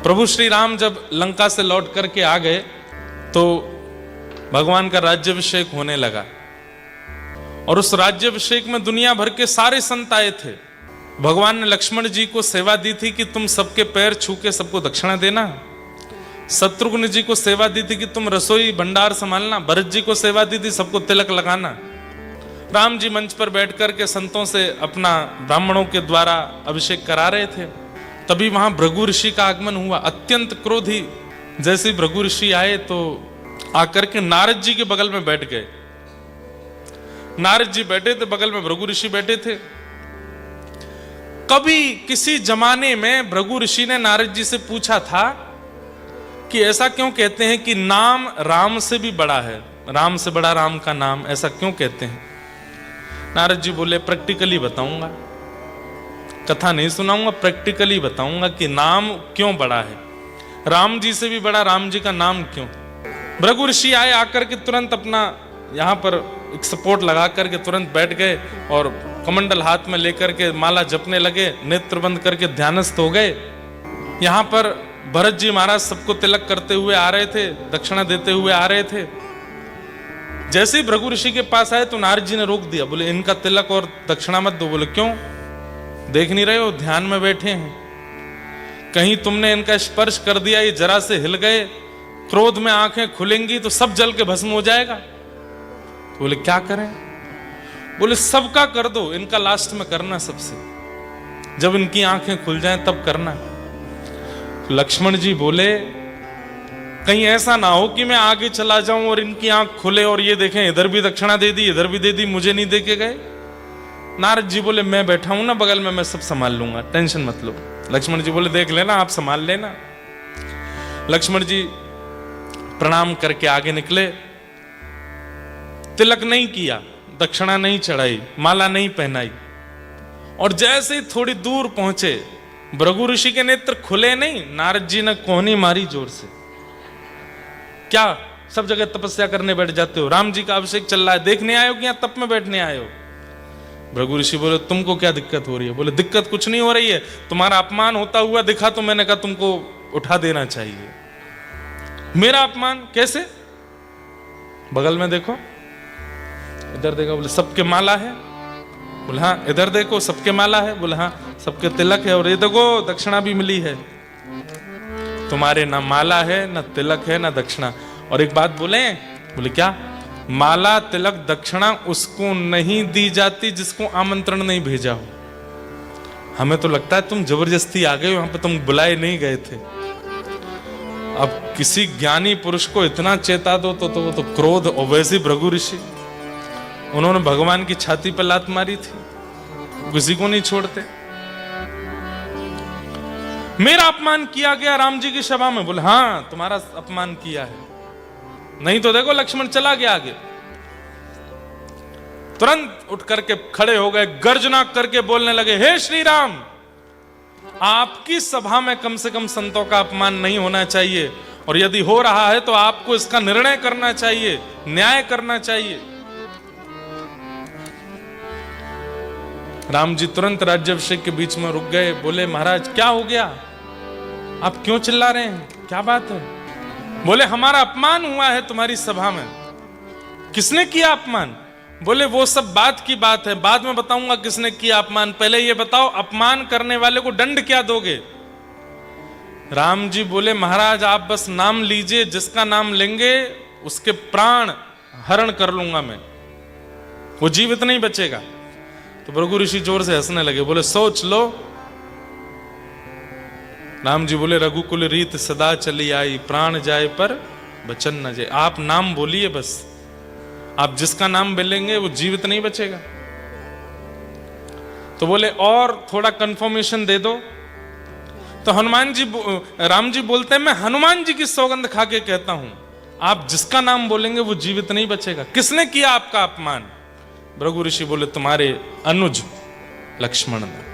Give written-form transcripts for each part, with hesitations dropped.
प्रभु श्री राम जब लंका से लौट करके आ गए तो भगवान का राज्याभिषेक होने लगा और उस राज्याभिषेक में दुनिया भर के सारे संत आए थे। भगवान ने लक्ष्मण जी को सेवा दी थी कि तुम सबके पैर छू के सबको दक्षिणा देना। शत्रुघ्न जी को सेवा दी थी कि तुम रसोई भंडार संभालना। भरत जी को सेवा दी थी सबको तिलक लगाना। राम जी मंच पर बैठ करके संतों से अपना ब्राह्मणों के द्वारा अभिषेक करा रहे थे। तभी वहां भृगु ऋषि का आगमन हुआ। अत्यंत क्रोधी जैसे भृगु ऋषि आए तो आकर के नारद जी के बगल में बैठ गए। नारद जी बैठे थे, बगल में भृगु ऋषि बैठे थे। कभी किसी जमाने में भृगु ऋषि ने नारद जी से पूछा था कि ऐसा क्यों कहते हैं कि नाम राम से भी बड़ा है, राम से बड़ा राम का नाम, ऐसा क्यों कहते हैं? नारद जी बोले प्रैक्टिकली बताऊंगा, कथा नहीं सुनाऊंगा, प्रैक्टिकली बताऊंगा कि नाम क्यों बड़ा है, राम जी से भी बड़ा राम जी का नाम क्यों। भृगु ऋषि आए, आकर के तुरंत अपना यहां पर एक सपोर्ट लगा करके तुरंत बैठ गए और कमंडल हाथ में लेकर के माला जपने लगे, नेत्र बंद करके ध्यानस्थ हो गए। यहां पर भरत जी महाराज सबको तिलक करते हुए आ रहे थे, दक्षिणा देते हुए आ रहे थे। जैसे ही भृगु ऋषि के पास आए तो नारद जी ने रोक दिया, बोले इनका तिलक और दक्षिणा मत दो। बोले क्यों, देख नहीं रहे हो, ध्यान में बैठे हैं, कहीं तुमने इनका स्पर्श कर दिया, ये जरा से हिल गए, क्रोध में आंखें खुलेंगी तो सब जल के भस्म हो जाएगा। तो बोले क्या करें? बोले सबका कर दो, इनका लास्ट में करना, सबसे जब इनकी आंखें खुल जाएं तब करना। तो लक्ष्मण जी बोले कहीं ऐसा ना हो कि मैं आगे चला जाऊं और इनकी आंख खुले और ये देखें इधर भी दक्षिणा दे दी, इधर भी दे दी, मुझे नहीं दे के गए। नारद जी बोले मैं बैठा हूं ना बगल में, मैं सब संभाल लूंगा, टेंशन मत लो। लक्ष्मण जी बोले देख लेना, आप संभाल लेना। लक्ष्मण जी प्रणाम करके आगे निकले। तिलक नहीं किया, दक्षिणा नहीं चढ़ाई, माला नहीं पहनाई, और जैसे ही थोड़ी दूर पहुंचे भृगु ऋषि के नेत्र खुले नहीं, नारद जी ने कोहनी मारी जोर से। क्या सब जगह तपस्या करने बैठ जाते हो? राम जी का अभिषेक चल रहा है, देखने आए हो कि यहाँ तप में बैठने आए हो? भृगु ऋषि बोले तुमको क्या दिक्कत हो रही है? बोले दिक्कत कुछ नहीं हो रही है, तुम्हारा अपमान होता हुआ दिखा तो मैंने कहा तुमको उठा देना चाहिए। मेरा अपमान कैसे? बगल में देखो, इधर देखो। बोले सबके माला है? बोले हाँ। इधर देखो, सबके माला है? बोले हाँ। सबके तिलक है, और ये देखो दक्षिणा भी मिली है। तुम्हारे ना माला है, ना तिलक है, ना दक्षिणा। और एक बात बोले, बोले क्या? माला तिलक दक्षिणा उसको नहीं दी जाती जिसको आमंत्रण नहीं भेजा हो। हमें तो लगता है तुम जबरदस्ती आ गए, वहां पे तुम बुलाए नहीं गए थे। अब किसी ज्ञानी पुरुष को इतना चेता दो तो वो तो क्रोध। और वैसे भृगु ऋषि, उन्होंने भगवान की छाती पर लात मारी थी, किसी को नहीं छोड़ते। मेरा अपमान किया गया राम जी की सभा में? बोले हाँ तुम्हारा अपमान किया है। नहीं तो देखो लक्ष्मण चला गया आगे। तुरंत उठ करके खड़े हो गए, गर्जना करके बोलने लगे, हे श्री राम, आपकी सभा में कम से कम संतों का अपमान नहीं होना चाहिए, और यदि हो रहा है तो आपको इसका निर्णय करना चाहिए, न्याय करना चाहिए। राम जी तुरंत राज्याभिषेक के बीच में रुक गए। बोले महाराज क्या हो गया, आप क्यों चिल्ला रहे हैं, क्या बात है? बोले हमारा अपमान हुआ है तुम्हारी सभा में। किसने किया अपमान? बोले वो सब बात की बात है, बाद में बताऊंगा किसने किया अपमान, पहले ये बताओ अपमान करने वाले को दंड क्या दोगे? राम जी बोले महाराज आप बस नाम लीजिए, जिसका नाम लेंगे उसके प्राण हरण कर लूंगा मैं, वो जीवित नहीं बचेगा। तो भृगु ऋषि जोर से हंसने लगे, बोले सोच लो। राम जी बोले रघुकुल रीत सदा चली आई, प्राण जाए पर बचन न जाए। आप नाम बोलिए बस, आप जिसका नाम बोलेंगे वो जीवित नहीं बचेगा। तो बोले और थोड़ा कंफर्मेशन दे दो। तो हनुमान जी, राम जी बोलते हैं मैं हनुमान जी की सौगंध खा के कहता हूं, आप जिसका नाम बोलेंगे वो जीवित नहीं बचेगा। किसने किया आपका अपमान? भृगु ऋषि बोले तुम्हारे अनुज लक्ष्मण ने,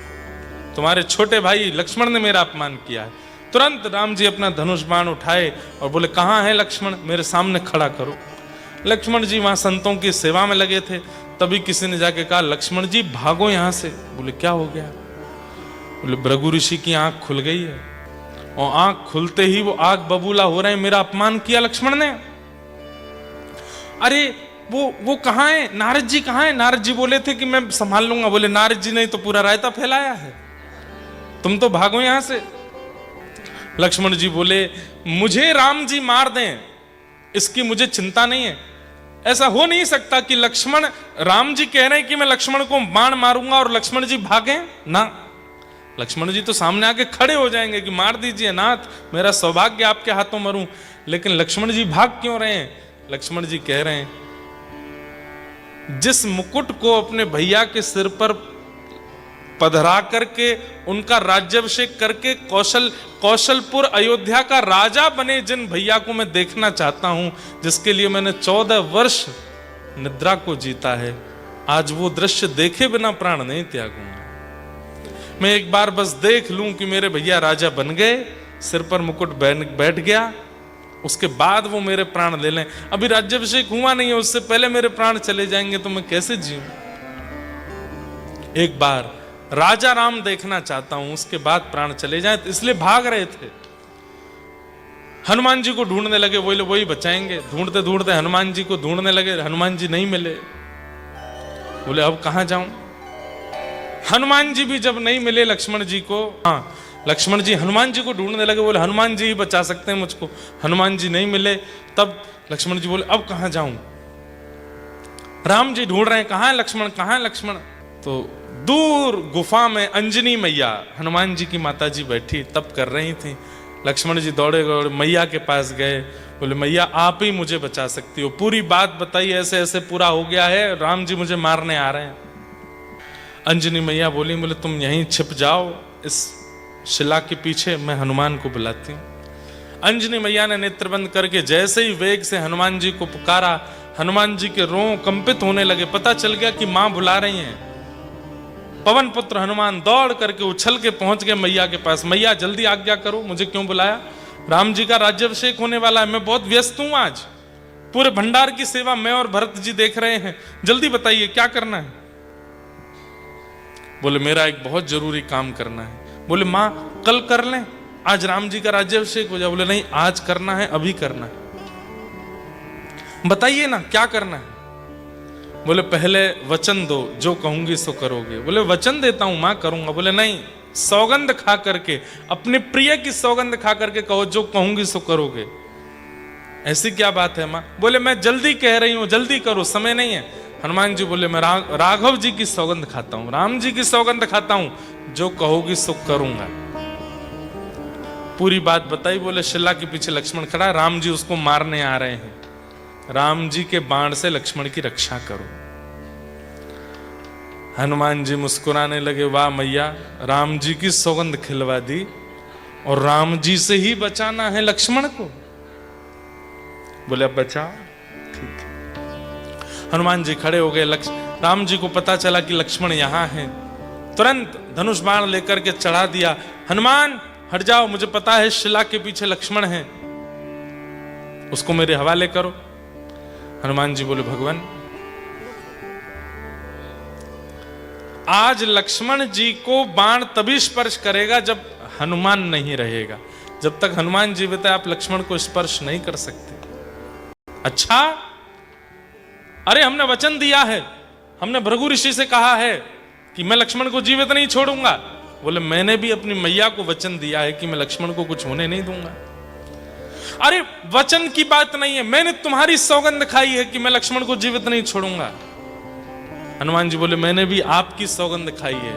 तुम्हारे छोटे भाई लक्ष्मण ने मेरा अपमान किया है। तुरंत राम जी अपना धनुष बाण उठाए और बोले कहां है लक्ष्मण, मेरे सामने खड़ा करो। लक्ष्मण जी वहां संतों की सेवा में लगे थे। तभी किसी ने जाके कहा लक्ष्मण जी भागो यहां से। बोले क्या हो गया? बोले भृगु ऋषि की आंख खुल गई है, और आंख खुलते ही वो आग बबूला हो रहे हैं, मेरा अपमान किया लक्ष्मण ने। अरे वो कहाँ है, नारद जी कहाँ है? नारद जी बोले थे कि मैं संभाल लूंगा। बोले नारद जी ने तो पूरा रायता फैलाया है, तुम तो भागो यहां से। लक्ष्मण जी बोले मुझे राम जी मार दें इसकी मुझे चिंता नहीं है। ऐसा हो नहीं सकता कि लक्ष्मण, राम जी कह रहे हैं कि मैं लक्ष्मण को बाण मारूंगा और लक्ष्मण जी भागे ना। लक्ष्मण जी तो सामने आके खड़े हो जाएंगे कि मार दीजिए नाथ, मेरा सौभाग्य आपके हाथों मरूं। लेकिन लक्ष्मण जी भाग क्यों रहे हैं? लक्ष्मण जी कह रहे हैं जिस मुकुट को अपने भैया के सिर पर पधरा करके उनका राज्याभिषेक करके कौशलपुर अयोध्या का राजा बने जिन भैया को मैं देखना चाहता हूं, जिसके लिए मैंने 14 वर्ष निद्रा को जीता है, आज वो दृश्य देखे बिना प्राण नहीं त्यागूंगा। मैं एक बार बस देख लूं कि मेरे भैया राजा बन गए, सिर पर मुकुट बैठ गया, उसके बाद वो मेरे प्राण ले लें। अभी राज्याभिषेक हुआ नहीं है, उससे पहले मेरे प्राण चले जाएंगे तो मैं कैसे जीऊं? एक बार राजा राम देखना चाहता हूं, उसके बाद प्राण चले जाएं, तो इसलिए भाग रहे थे। हनुमान जी को ढूंढने लगे, वही बचाएंगे। ढूंढते ढूंढते हनुमान जी को ढूंढने लगे, हनुमान जी नहीं मिले। बोले अब कहां जाऊं? हनुमान जी भी जब नहीं मिले लक्ष्मण जी को, हाँ लक्ष्मण जी हनुमान जी को ढूंढने लगे, बोले हनुमान जी ही बचा सकते हैं मुझको। हनुमान जी नहीं मिले, तब लक्ष्मण जी बोले अब कहां जाऊं? राम जी ढूंढ रहे हैं, कहां है लक्ष्मण, कहां है लक्ष्मण? तो दूर गुफा में अंजनी मैया, हनुमान जी की माता जी बैठी तप कर रही थी। लक्ष्मण जी दौड़े मैया के पास गए, बोले मैया आप ही मुझे बचा सकती हो, पूरी बात बताइए, ऐसे ऐसे पूरा हो गया है, राम जी मुझे मारने आ रहे हैं। अंजनी मैया बोली, बोले तुम यहीं छिप जाओ इस शिला के पीछे, मैं हनुमान को बुलाती हूँ। अंजनी मैया ने नेत्र बंद करके जैसे ही वेग से हनुमान जी को पुकारा, हनुमान जी के रों कंपित होने लगे। पता चल गया कि मां बुला रही हैं। पवन पुत्र हनुमान दौड़ करके उछल के पहुंच गए मैया के पास। मैया जल्दी आज्ञा करो, मुझे क्यों बुलाया? राम जी का राज्याभिषेक होने वाला है, मैं बहुत व्यस्त हूं आज, पूरे भंडार की सेवा मैं और भरत जी देख रहे हैं, जल्दी बताइए क्या करना है? बोले मेरा एक बहुत जरूरी काम करना है। बोले मां कल कर लें, आज राम जी का राज्याभिषेक हो जाए। बोले नहीं आज करना है, अभी करना है, बताइए ना क्या करना है? बोले पहले वचन दो, जो कहूंगी सो करोगे। बोले वचन देता हूं मां करूंगा। बोले नहीं, सौगंध खा करके, अपने प्रिय की सौगंध खा करके कहो जो कहूंगी सो करोगे। ऐसी क्या बात है मां? बोले मैं जल्दी कह रही हूं, जल्दी करो, समय नहीं है। हनुमान जी बोले मैं राघव जी की सौगंध खाता हूं, राम जी की सौगंध खाता हूं, जो कहोगी सो करूंगा। पूरी बात बताई। बोले शिला के पीछे लक्ष्मण खड़ा है, राम जी उसको मारने आ रहे हैं, राम जी के बाण से लक्ष्मण की रक्षा करो। हनुमान जी मुस्कुराने लगे, वाह मैया, राम जी की सौगंध खिलवा दी और राम जी से ही बचाना है लक्ष्मण को। बोले अब बचाओ, ठीक है। हनुमान जी खड़े हो गए। राम जी को पता चला कि लक्ष्मण यहां है, तुरंत धनुष बाण लेकर के चढ़ा दिया। हनुमान हट जाओ, मुझे पता है शिला के पीछे लक्ष्मण है, उसको मेरे हवाले करो। हनुमान जी बोले भगवान आज लक्ष्मण जी को बाण तभी स्पर्श करेगा जब हनुमान नहीं रहेगा। जब तक हनुमान जीवित है आप लक्ष्मण को स्पर्श नहीं कर सकते। अच्छा, अरे हमने वचन दिया है, हमने भृगु ऋषि से कहा है कि मैं लक्ष्मण को जीवित नहीं छोड़ूंगा। बोले मैंने भी अपनी मैया को वचन दिया है कि मैं लक्ष्मण को कुछ होने नहीं दूंगा। अरे वचन की बात नहीं है, मैंने तुम्हारी सौगंध खाई है कि मैं लक्ष्मण को जीवित नहीं छोड़ूंगा। हनुमान जी बोले मैंने भी आपकी सौगंध खाई है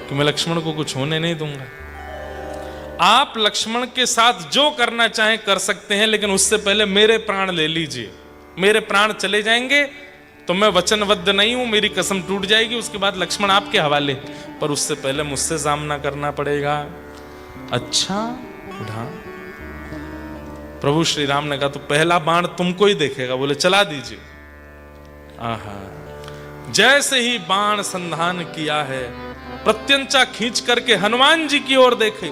कि मैं लक्ष्मण को कुछ होने नहीं दूंगा। आप लक्ष्मण के साथ जो करना चाहें कर सकते हैं, लेकिन उससे पहले मेरे प्राण ले लीजिए। मेरे प्राण चले जाएंगे तो मैं वचनबद्ध नहीं हूं, मेरी कसम टूट जाएगी, उसके बाद लक्ष्मण आपके हवाले, पर उससे पहले मुझसे सामना करना पड़ेगा। अच्छा उठा। प्रभु श्री राम ने कहा तो पहला बाण तुमको ही देखेगा। बोले चला दीजिए। आहा, जैसे ही बाण संधान किया है, प्रत्यंचा खींच करके हनुमान जी की ओर देखे,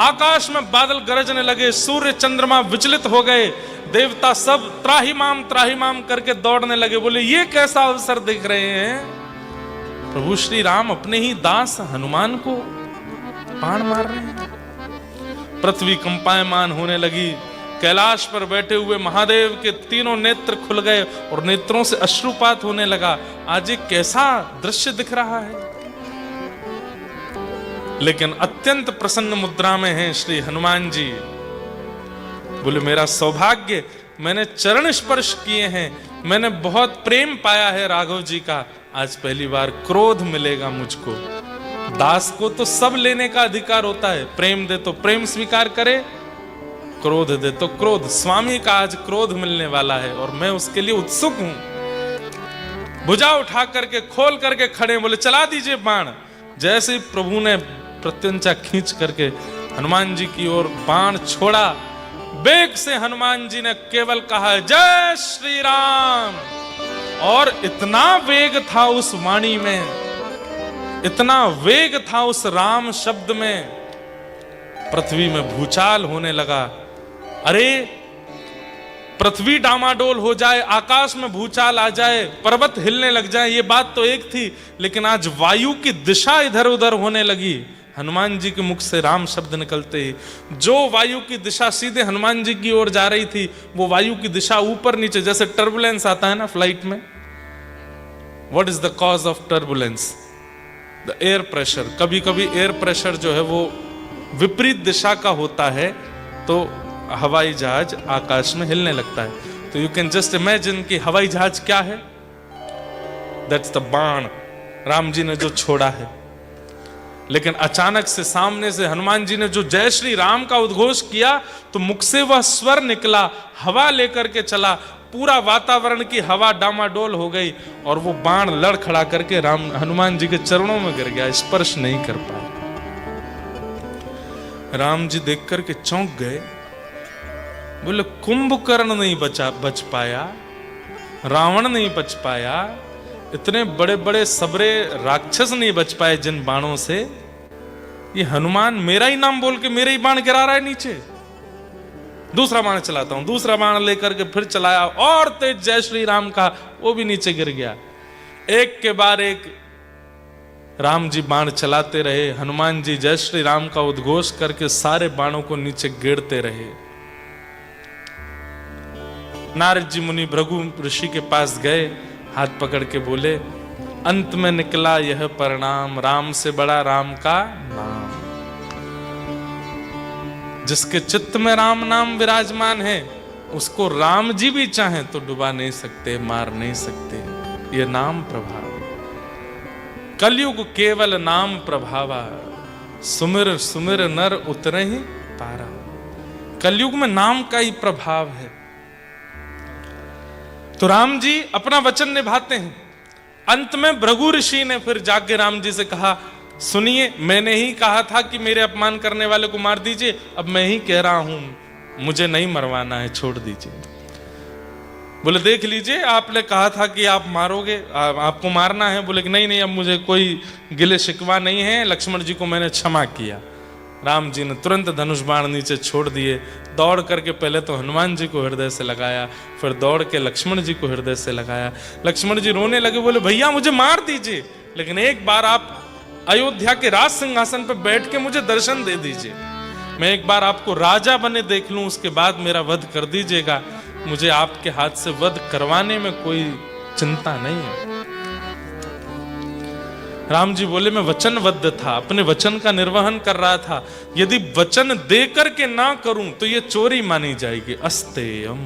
आकाश में बादल गरजने लगे, सूर्य चंद्रमा विचलित हो गए, देवता सब त्राहिमाम करके दौड़ने लगे। बोले ये कैसा अवसर देख रहे हैं? प्रभु श्री राम अपने ही दास हनुमान को बाण मार रहे हैं। पृथ्वी कंपायमान होने लगी। कैलाश पर बैठे हुए महादेव के तीनों नेत्र खुल गए और नेत्रों से अश्रुपात होने लगा। आज एक कैसा दृश्य दिख रहा है। लेकिन अत्यंत प्रसन्न मुद्रा में हैं श्री हनुमान जी। बोले मेरा सौभाग्य, मैंने चरण स्पर्श किए हैं, मैंने बहुत प्रेम पाया है राघव जी का। आज पहली बार क्रोध मिलेगा मुझको। दास को तो सब लेने का अधिकार होता है, प्रेम दे तो प्रेम स्वीकार करे, क्रोध दे तो क्रोध। स्वामी का आज क्रोध मिलने वाला है और मैं उसके लिए उत्सुक हूं। भुजा उठा करके खोल करके खड़े, बोले चला दीजिए बाण। जैसे ही प्रभु ने प्रत्यंचा खींच करके हनुमान जी की ओर बाण छोड़ा, वेग से हनुमान जी ने केवल कहा जय श्री राम। और इतना वेग था उस वाणी में, इतना वेग था उस राम शब्द में, पृथ्वी में भूचाल होने लगा। अरे पृथ्वी डामाडोल हो जाए, आकाश में भूचाल आ जाए, पर्वत हिलने लग जाए, ये बात तो एक थी। लेकिन आज वायु की दिशा इधर उधर होने लगी हनुमान जी के मुख से राम शब्द निकलते ही। जो वायु की दिशा सीधे हनुमान जी की ओर जा रही थी, वो वायु की दिशा ऊपर नीचे, जैसे टर्बुलेंस आता है ना फ्लाइट में। What is the cause of turbulence? The air pressure. कभी कभी एयर प्रेशर जो है वो विपरीत दिशा का होता है तो हवाई जहाज आकाश में हिलने लगता है। तो यू कैन जस्ट इमेजिन कि हवाई जहाज क्या है। दैट्स द बाण राम जी ने जो छोड़ा है। लेकिन अचानक से सामने से हनुमान जी ने जो जय श्री राम का उद्घोष किया, तो मुख से वह स्वर निकला, हवा लेकर के चला, पूरा वातावरण की हवा डामाडोल हो गई और वो बाण लड़खड़ा करके राम हनुमान जी के चरणों में गिर गया, स्पर्श नहीं कर पाया। राम जी देख करके चौंक गए, बोले कुंभकर्ण नहीं बच पाया, रावण नहीं बच पाया, इतने बड़े बड़े सबरे राक्षस नहीं बच पाए जिन बाणों से, ये हनुमान मेरा ही नाम बोल के मेरे ही बाण गिरा रहा है नीचे। दूसरा बाण चलाता हूं। दूसरा बाण लेकर के फिर चलाया और तेज जय श्री राम का, वो भी नीचे गिर गया। एक के बाद एक राम जी बाण चलाते रहे, हनुमान जी जय श्री राम का उद्घोष करके सारे बाणों को नीचे गिरते रहे। नारद जी मुनि भृगु ऋषि के पास गए, हाथ पकड़ के बोले अंत में निकला यह परिणाम, राम से बड़ा राम का नाम। जिसके चित्त में राम नाम विराजमान है, उसको राम जी भी चाहें तो डुबा नहीं सकते, मार नहीं सकते। ये नाम प्रभाव। कलयुग केवल नाम प्रभावा, सुमिर सुमिर नर उतरे ही पारा। कलयुग में नाम का ही प्रभाव है। तो राम जी अपना वचन निभाते हैं। अंत में भृगु ऋषि ने फिर जाके राम जी से कहा, सुनिए, मैंने ही कहा था कि मेरे अपमान करने वाले को मार दीजिए, अब मैं ही कह रहा हूं मुझे नहीं मरवाना है, छोड़ दीजिए। बोले देख लीजिए, आपने कहा था कि आप मारोगे, आपको मारना है। बोले कि नहीं, अब मुझे कोई गिले शिकवा नहीं है, लक्ष्मण जी को मैंने क्षमा किया। राम जी ने तुरंत धनुष बाण नीचे छोड़ दिए, दौड़ करके पहले तो हनुमान जी को हृदय से लगाया, फिर दौड़ के लक्ष्मण जी को हृदय से लगाया। लक्ष्मण जी रोने लगे, बोले भैया मुझे मार दीजिए, लेकिन एक बार आप अयोध्या के राज सिंहासन पर बैठ के मुझे दर्शन दे दीजिए, मैं एक बार आपको राजा बने देख लूं, उसके बाद मेरा वध कर दीजिएगा। मुझे आपके हाथ से वध करवाने में कोई चिंता नहीं है। राम जी बोले मैं वचनबद्ध था, अपने वचन का निर्वहन कर रहा था, यदि वचन दे करके ना करूं तो ये चोरी मानी जाएगी। अस्तेयम